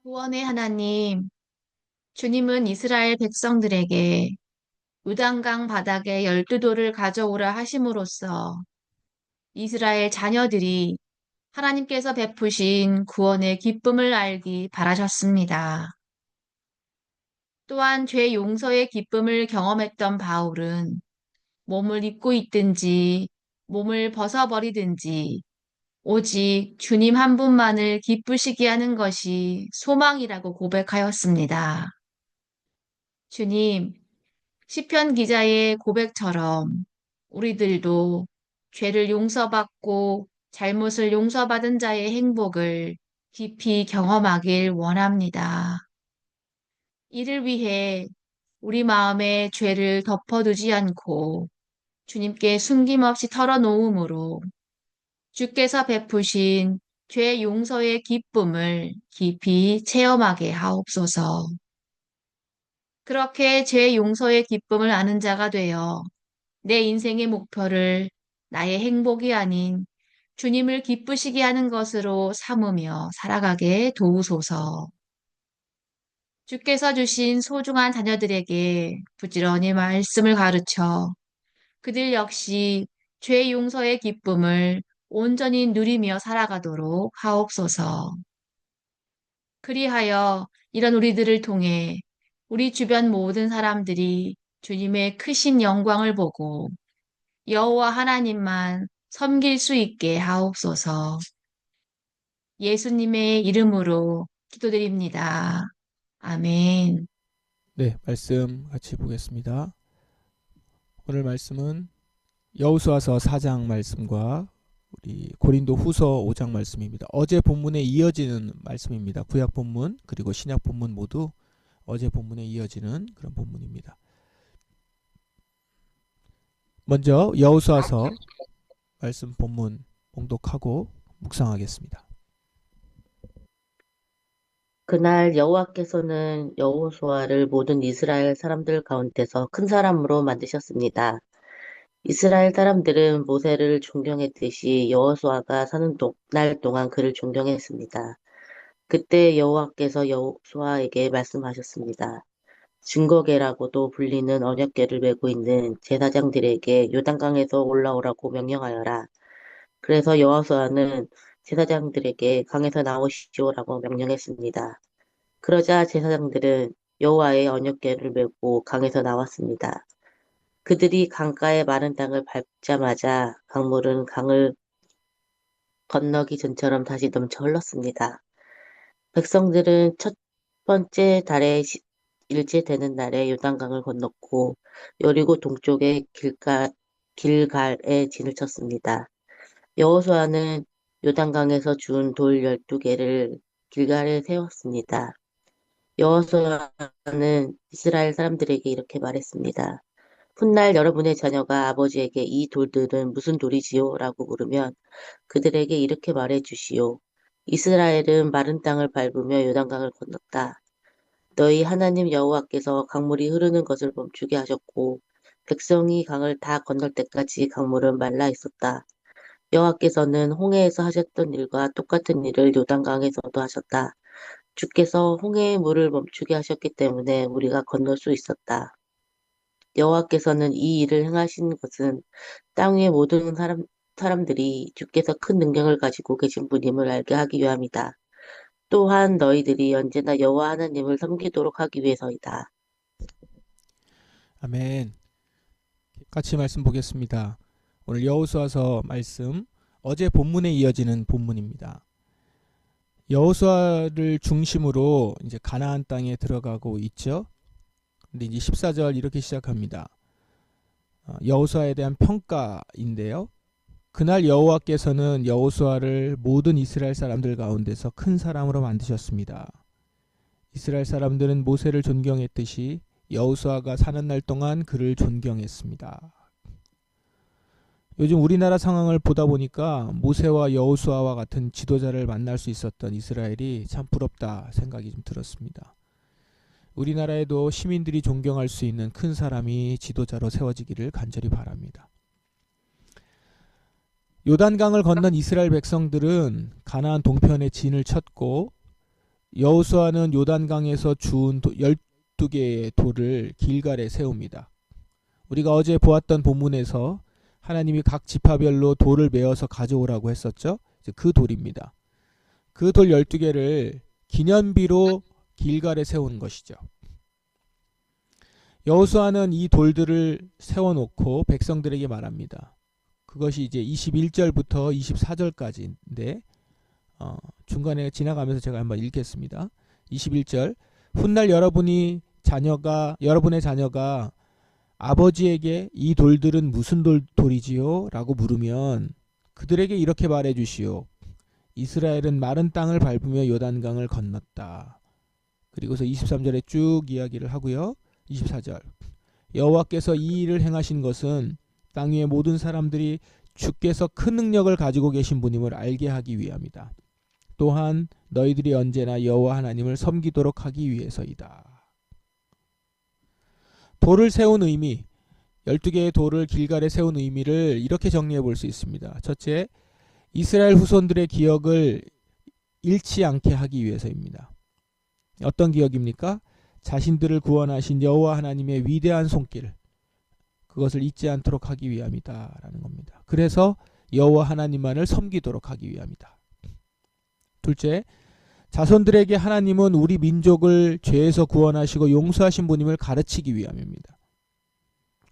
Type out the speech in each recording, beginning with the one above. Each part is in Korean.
구원의 하나님, 주님은 이스라엘 백성들에게 요단강 바닥에 12돌을 가져오라 하심으로써 이스라엘 자녀들이 하나님께서 베푸신 구원의 기쁨을 알기 바라셨습니다. 또한 죄 용서의 기쁨을 경험했던 바울은 몸을 입고 있든지 몸을 벗어버리든지 오직 주님 한 분만을 기쁘시게 하는 것이 소망이라고 고백하였습니다. 주님, 시편 기자의 고백처럼 우리들도 죄를 용서받고 잘못을 용서받은 자의 행복을 깊이 경험하길 원합니다. 이를 위해 우리 마음에 죄를 덮어두지 않고 주님께 숨김없이 털어놓음으로 주께서 베푸신 죄 용서의 기쁨을 깊이 체험하게 하옵소서. 그렇게 죄 용서의 기쁨을 아는 자가 되어 내 인생의 목표를 나의 행복이 아닌 주님을 기쁘시게 하는 것으로 삼으며 살아가게 도우소서. 주께서 주신 소중한 자녀들에게 부지런히 말씀을 가르쳐 그들 역시 죄 용서의 기쁨을 온전히 누리며 살아가도록 하옵소서. 그리하여 이런 우리들을 통해 우리 주변 모든 사람들이 주님의 크신 영광을 보고 여호와 하나님만 섬길 수 있게 하옵소서. 예수님의 이름으로 기도드립니다. 아멘. 네, 말씀 같이 보겠습니다. 오늘 말씀은 여호수아서 4장 말씀과 우리 고린도 후서 5장 말씀입니다. 어제 본문에 이어지는 말씀입니다. 구약 본문 그리고 신약 본문 모두 어제 본문에 이어지는 그런 본문입니다. 먼저 여호수아서 말씀 본문 봉독하고 묵상하겠습니다. 그날 여호와께서는 여호수아를 모든 이스라엘 사람들 가운데서 큰 사람으로 만드셨습니다. 이스라엘 사람들은 모세를 존경했듯이 여호수아가 사는 날 동안 그를 존경했습니다. 그때 여호와께서 여호수아에게 말씀하셨습니다. 증거궤라고도 불리는 언약궤를 메고 있는 제사장들에게 요단강에서 올라오라고 명령하여라. 그래서 여호수아는 제사장들에게 강에서 나오시오라고 명령했습니다. 그러자 제사장들은 여호와의 언약궤를 메고 강에서 나왔습니다. 그들이 강가의 마른 땅을 밟자마자 강물은 강을 건너기 전처럼 다시 넘쳐 흘렀습니다. 백성들은 첫 번째 달의 일째 되는 날에 요단강을 건넜고 여리고 동쪽의 길갈에 진을 쳤습니다. 여호수아는 요단강에서 준 돌 12개를 길갈에 세웠습니다. 여호수아는 이스라엘 사람들에게 이렇게 말했습니다. 훗날 여러분의 자녀가 아버지에게 이 돌들은 무슨 돌이지요? 라고 물으면 그들에게 이렇게 말해 주시오. 이스라엘은 마른 땅을 밟으며 요단강을 건넜다. 너희 하나님 여호와께서 강물이 흐르는 것을 멈추게 하셨고 백성이 강을 다 건널 때까지 강물은 말라 있었다. 여호와께서는 홍해에서 하셨던 일과 똑같은 일을 요단강에서도 하셨다. 주께서 홍해의 물을 멈추게 하셨기 때문에 우리가 건널 수 있었다. 여호와께서는 이 일을 행하신 것은 땅 위의 모든 사람들이 주께서 큰 능력을 가지고 계신 분임을 알게 하기 위함이다. 또한 너희들이 언제나 여호와 하나님을 섬기도록 하기 위해서이다. 아멘. 같이 말씀 보겠습니다. 오늘 여호수아서 말씀 어제 본문에 이어지는 본문입니다. 여호수아를 중심으로 이제 가나안 땅에 들어가고 있죠. 근데 이제 14절 이렇게 시작합니다. 여호수아에 대한 평가인데요. 그날 여호와께서는 여호수아를 모든 이스라엘 사람들 가운데서 큰 사람으로 만드셨습니다. 이스라엘 사람들은 모세를 존경했듯이 여호수아가 사는 날 동안 그를 존경했습니다. 요즘 우리나라 상황을 보다 보니까 모세와 여호수아와 같은 지도자를 만날 수 있었던 이스라엘이 참 부럽다 생각이 좀 들었습니다. 우리나라에도 시민들이 존경할 수 있는 큰 사람이 지도자로 세워지기를 간절히 바랍니다. 요단강을 건넌 이스라엘 백성들은 가나안 동편에 진을 쳤고 여호수아는 요단강에서 주운 12개의 돌을 길갈에 세웁니다. 우리가 어제 보았던 본문에서 하나님이 각 지파별로 돌을 메어서 가져오라고 했었죠. 그 돌입니다. 그 돌 12개를 기념비로 길갈에 세운 것이죠. 여호수아는 이 돌들을 세워놓고 백성들에게 말합니다. 그것이 이제 21절부터 24절까지인데 중간에 지나가면서 제가 한번 읽겠습니다. 21절 훗날 여러분의 자녀가 아버지에게 이 돌들은 무슨 돌이지요? 라고 물으면 그들에게 이렇게 말해 주시오. 이스라엘은 마른 땅을 밟으며 요단강을 건넜다. 그리고서 23절에 쭉 이야기를 하고요. 24절 여호와께서 이 일을 행하신 것은 땅 위의 모든 사람들이 주께서 큰 능력을 가지고 계신 분임을 알게 하기 위함이다. 또한 너희들이 언제나 여호와 하나님을 섬기도록 하기 위해서이다. 돌을 세운 의미, 12개의 돌을 길갈에 세운 의미를 이렇게 정리해 볼 수 있습니다. 첫째, 이스라엘 후손들의 기억을 잃지 않게 하기 위해서입니다. 어떤 기억입니까? 자신들을 구원하신 여호와 하나님의 위대한 손길, 그것을 잊지 않도록 하기 위함이다 라는 겁니다. 그래서 여호와 하나님만을 섬기도록 하기 위함이다. 둘째, 자손들에게 하나님은 우리 민족을 죄에서 구원하시고 용서하신 분임을 가르치기 위함입니다.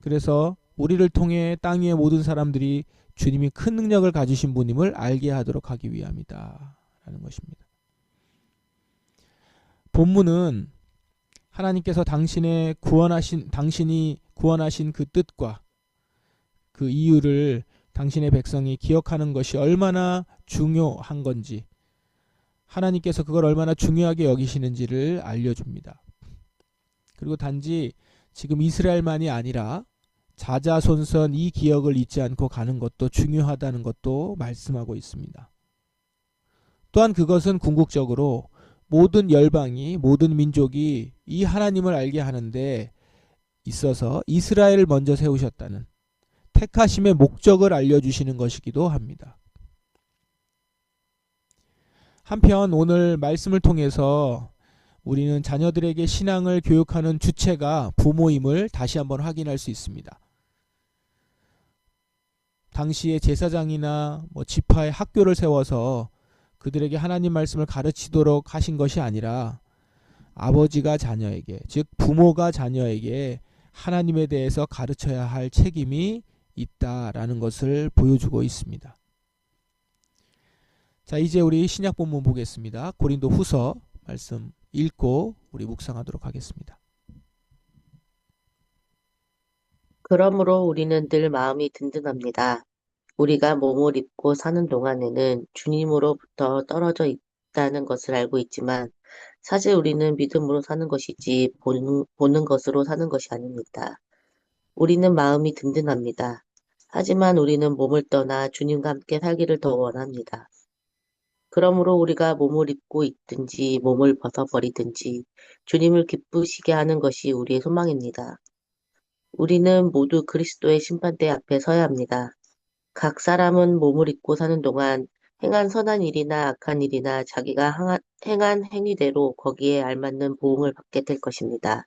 그래서 우리를 통해 땅 위의 모든 사람들이 주님이 큰 능력을 가지신 분임을 알게 하도록 하기 위함이다 라는 것입니다. 본문은 하나님께서 당신이 구원하신 그 뜻과 그 이유를 당신의 백성이 기억하는 것이 얼마나 중요한 건지, 하나님께서 그걸 얼마나 중요하게 여기시는지를 알려줍니다. 그리고 단지 지금 이스라엘만이 아니라 자자손손 이 기억을 잊지 않고 가는 것도 중요하다는 것도 말씀하고 있습니다. 또한 그것은 궁극적으로 모든 열방이, 모든 민족이 이 하나님을 알게 하는데 있어서 이스라엘을 먼저 세우셨다는 택하심의 목적을 알려주시는 것이기도 합니다. 한편 오늘 말씀을 통해서 우리는 자녀들에게 신앙을 교육하는 주체가 부모임을 다시 한번 확인할 수 있습니다. 당시에 제사장이나 지파의 학교를 세워서 그들에게 하나님 말씀을 가르치도록 하신 것이 아니라 아버지가 자녀에게, 즉 부모가 자녀에게 하나님에 대해서 가르쳐야 할 책임이 있다라는 것을 보여주고 있습니다. 자, 이제 우리 신약 본문 보겠습니다. 고린도 후서 말씀 읽고 우리 묵상하도록 하겠습니다. 그러므로 우리는 늘 마음이 든든합니다. 우리가 몸을 입고 사는 동안에는 주님으로부터 떨어져 있다는 것을 알고 있지만 사실 우리는 믿음으로 사는 것이지 보는 것으로 사는 것이 아닙니다. 우리는 마음이 든든합니다. 하지만 우리는 몸을 떠나 주님과 함께 살기를 더 원합니다. 그러므로 우리가 몸을 입고 있든지 몸을 벗어버리든지 주님을 기쁘시게 하는 것이 우리의 소망입니다. 우리는 모두 그리스도의 심판대 앞에 서야 합니다. 각 사람은 몸을 입고 사는 동안 행한 선한 일이나 악한 일이나 자기가 행한 행위대로 거기에 알맞는 보응을 받게 될 것입니다.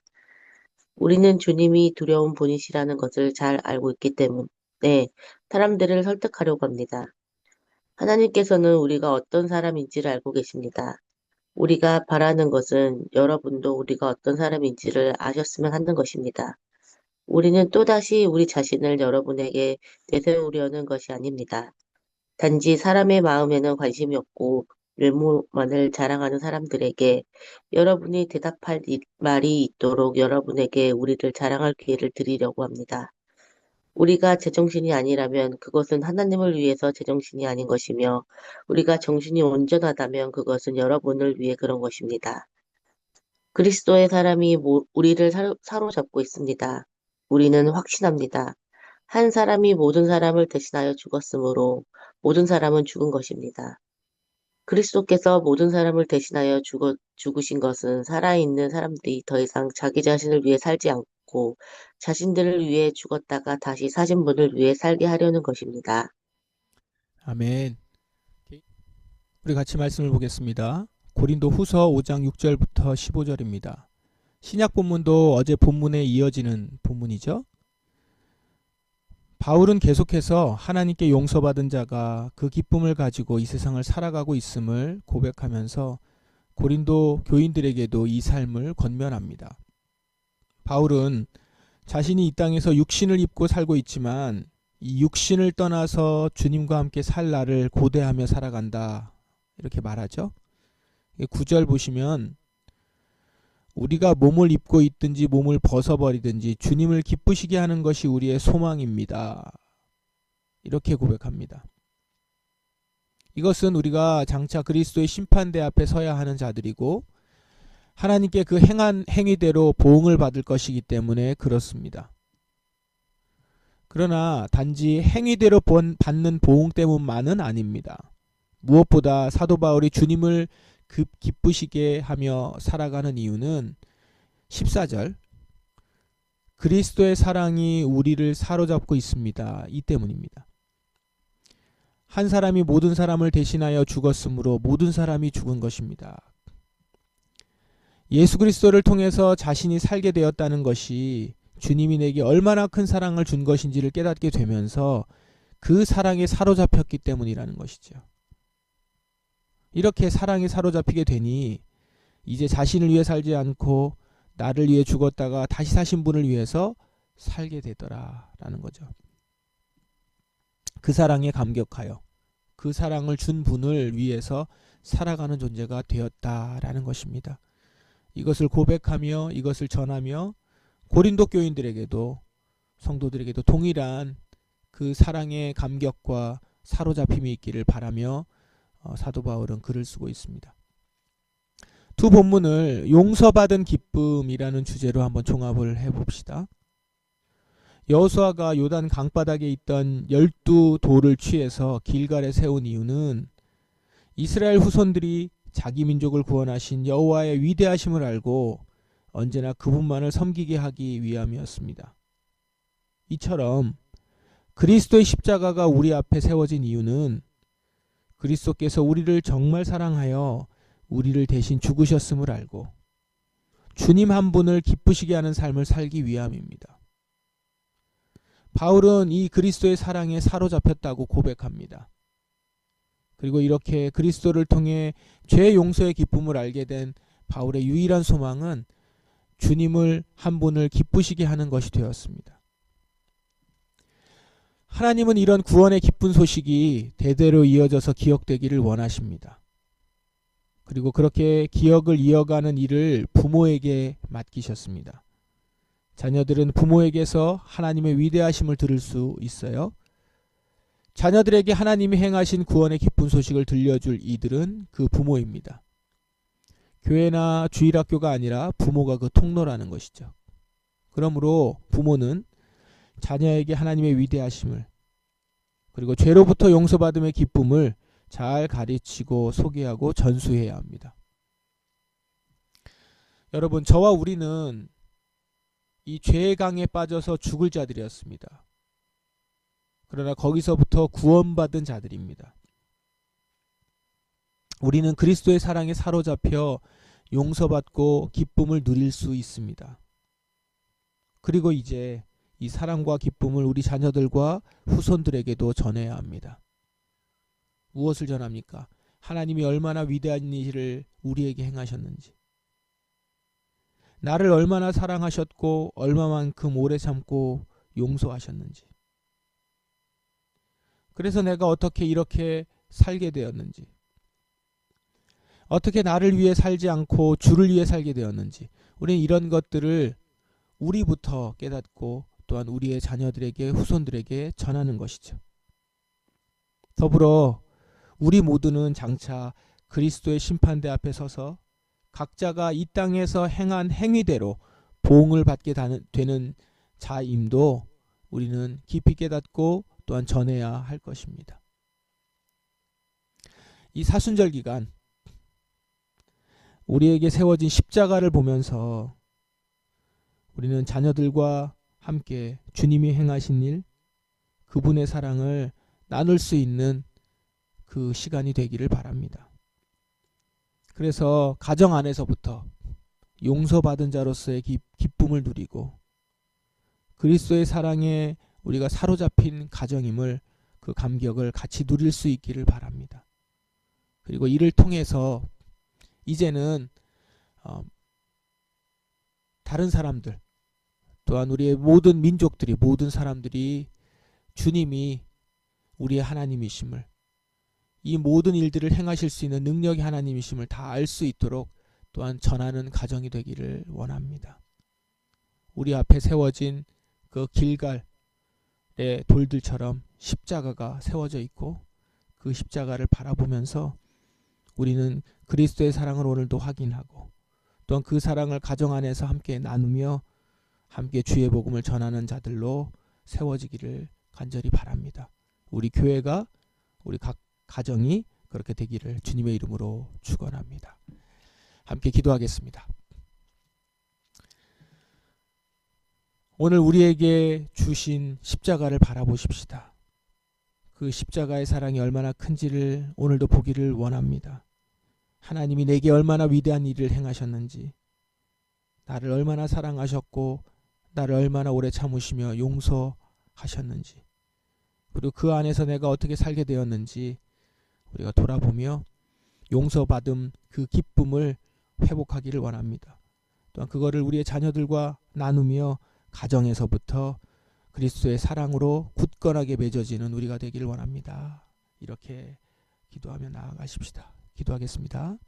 우리는 주님이 두려운 분이시라는 것을 잘 알고 있기 때문에 사람들을 설득하려고 합니다. 하나님께서는 우리가 어떤 사람인지를 알고 계십니다. 우리가 바라는 것은 여러분도 우리가 어떤 사람인지를 아셨으면 하는 것입니다. 우리는 또다시 우리 자신을 여러분에게 내세우려는 것이 아닙니다. 단지 사람의 마음에는 관심이 없고 외모만을 자랑하는 사람들에게 여러분이 대답할 말이 있도록 여러분에게 우리를 자랑할 기회를 드리려고 합니다. 우리가 제정신이 아니라면 그것은 하나님을 위해서 제정신이 아닌 것이며 우리가 정신이 온전하다면 그것은 여러분을 위해 그런 것입니다. 그리스도의 사람이 우리를 사로잡고 있습니다. 우리는 확신합니다. 한 사람이 모든 사람을 대신하여 죽었으므로 모든 사람은 죽은 것입니다. 그리스도께서 모든 사람을 대신하여 죽으신 것은 살아있는 사람들이 더 이상 자기 자신을 위해 살지 않고 자신들을 위해 죽었다가 다시 사신 분을 위해 살게 하려는 것입니다. 아멘. 우리 같이 말씀을 보겠습니다. 고린도 후서 5장 6절부터 15절입니다. 신약 본문도 어제 본문에 이어지는 본문이죠. 바울은 계속해서 하나님께 용서받은 자가 그 기쁨을 가지고 이 세상을 살아가고 있음을 고백하면서 고린도 교인들에게도 이 삶을 권면합니다. 바울은 자신이 이 땅에서 육신을 입고 살고 있지만 이 육신을 떠나서 주님과 함께 살 날을 고대하며 살아간다, 이렇게 말하죠. 9절 보시면 우리가 몸을 입고 있든지 몸을 벗어버리든지 주님을 기쁘시게 하는 것이 우리의 소망입니다, 이렇게 고백합니다. 이것은 우리가 장차 그리스도의 심판대 앞에 서야 하는 자들이고 하나님께 그 행한 행위대로 보응을 받을 것이기 때문에 그렇습니다. 그러나 단지 행위대로 받는 보응 때문만은 아닙니다. 무엇보다 사도 바울이 주님을 기쁘시게 하며 살아가는 이유는 14절, 그리스도의 사랑이 우리를 사로잡고 있습니다, 이 때문입니다. 한 사람이 모든 사람을 대신하여 죽었으므로 모든 사람이 죽은 것입니다. 예수 그리스도를 통해서 자신이 살게 되었다는 것이 주님이 내게 얼마나 큰 사랑을 준 것인지를 깨닫게 되면서 그 사랑에 사로잡혔기 때문이라는 것이죠. 이렇게 사랑에 사로잡히게 되니 이제 자신을 위해 살지 않고 나를 위해 죽었다가 다시 사신 분을 위해서 살게 되더라라는 거죠. 그 사랑에 감격하여 그 사랑을 준 분을 위해서 살아가는 존재가 되었다라는 것입니다. 이것을 고백하며 이것을 전하며 고린도 교인들에게도 성도들에게도 동일한 그 사랑의 감격과 사로잡힘이 있기를 바라며 사도 바울은 글을 쓰고 있습니다. 두 본문을 용서받은 기쁨이라는 주제로 한번 종합을 해봅시다. 여호수아가 요단 강바닥에 있던 12돌을 취해서 길갈에 세운 이유는 이스라엘 후손들이 자기 민족을 구원하신 여호와의 위대하심을 알고 언제나 그분만을 섬기게 하기 위함이었습니다. 이처럼 그리스도의 십자가가 우리 앞에 세워진 이유는 그리스도께서 우리를 정말 사랑하여 우리를 대신 죽으셨음을 알고 주님 한 분을 기쁘시게 하는 삶을 살기 위함입니다. 바울은 이 그리스도의 사랑에 사로잡혔다고 고백합니다. 그리고 이렇게 그리스도를 통해 죄 용서의 기쁨을 알게 된 바울의 유일한 소망은 주님을 한 분을 기쁘시게 하는 것이 되었습니다. 하나님은 이런 구원의 기쁜 소식이 대대로 이어져서 기억되기를 원하십니다. 그리고 그렇게 기억을 이어가는 일을 부모에게 맡기셨습니다. 자녀들은 부모에게서 하나님의 위대하심을 들을 수 있어요. 자녀들에게 하나님이 행하신 구원의 기쁜 소식을 들려줄 이들은 그 부모입니다. 교회나 주일학교가 아니라 부모가 그 통로라는 것이죠. 그러므로 부모는 자녀에게 하나님의 위대하심을 그리고 죄로부터 용서받음의 기쁨을 잘 가르치고 소개하고 전수해야 합니다. 여러분, 저와 우리는 이 죄의 강에 빠져서 죽을 자들이었습니다. 그러나 거기서부터 구원받은 자들입니다. 우리는 그리스도의 사랑에 사로잡혀 용서받고 기쁨을 누릴 수 있습니다. 그리고 이제 이 사랑과 기쁨을 우리 자녀들과 후손들에게도 전해야 합니다. 무엇을 전합니까? 하나님이 얼마나 위대한 일을 우리에게 행하셨는지, 나를 얼마나 사랑하셨고 얼마만큼 오래 참고 용서하셨는지, 그래서 내가 어떻게 이렇게 살게 되었는지, 어떻게 나를 위해 살지 않고 주를 위해 살게 되었는지, 우리는 이런 것들을 우리부터 깨닫고 또한 우리의 자녀들에게 후손들에게 전하는 것이죠. 더불어 우리 모두는 장차 그리스도의 심판대 앞에 서서 각자가 이 땅에서 행한 행위대로 보응을 받게 되는 자임도 우리는 깊이 깨닫고 또한 전해야 할 것입니다. 이 사순절 기간 우리에게 세워진 십자가를 보면서 우리는 자녀들과 함께 주님이 행하신 일, 그분의 사랑을 나눌 수 있는 그 시간이 되기를 바랍니다. 그래서 가정 안에서부터 용서받은 자로서의 기쁨을 누리고 그리스도의 사랑에 우리가 사로잡힌 가정임을 그 감격을 같이 누릴 수 있기를 바랍니다. 그리고 이를 통해서 이제는 다른 사람들 또한 우리의 모든 민족들이 모든 사람들이 주님이 우리의 하나님이심을 이 모든 일들을 행하실 수 있는 능력의 하나님이심을 다 알 수 있도록 또한 전하는 가정이 되기를 원합니다. 우리 앞에 세워진 그 길갈의 돌들처럼 십자가가 세워져 있고 그 십자가를 바라보면서 우리는 그리스도의 사랑을 오늘도 확인하고 또한 그 사랑을 가정 안에서 함께 나누며 함께 주의 복음을 전하는 자들로 세워지기를 간절히 바랍니다. 우리 교회가 우리 각 가정이 그렇게 되기를 주님의 이름으로 축원합니다. 함께 기도하겠습니다. 오늘 우리에게 주신 십자가를 바라보십시다. 그 십자가의 사랑이 얼마나 큰지를 오늘도 보기를 원합니다. 하나님이 내게 얼마나 위대한 일을 행하셨는지, 나를 얼마나 사랑하셨고 나를 얼마나 오래 참으시며 용서하셨는지, 그리고 그 안에서 내가 어떻게 살게 되었는지 우리가 돌아보며 용서받음 그 기쁨을 회복하기를 원합니다. 또한 그거를 우리의 자녀들과 나누며 가정에서부터 그리스도의 사랑으로 굳건하게 맺어지는 우리가 되기를 원합니다. 이렇게 기도하며 나아가십시다. 기도하겠습니다.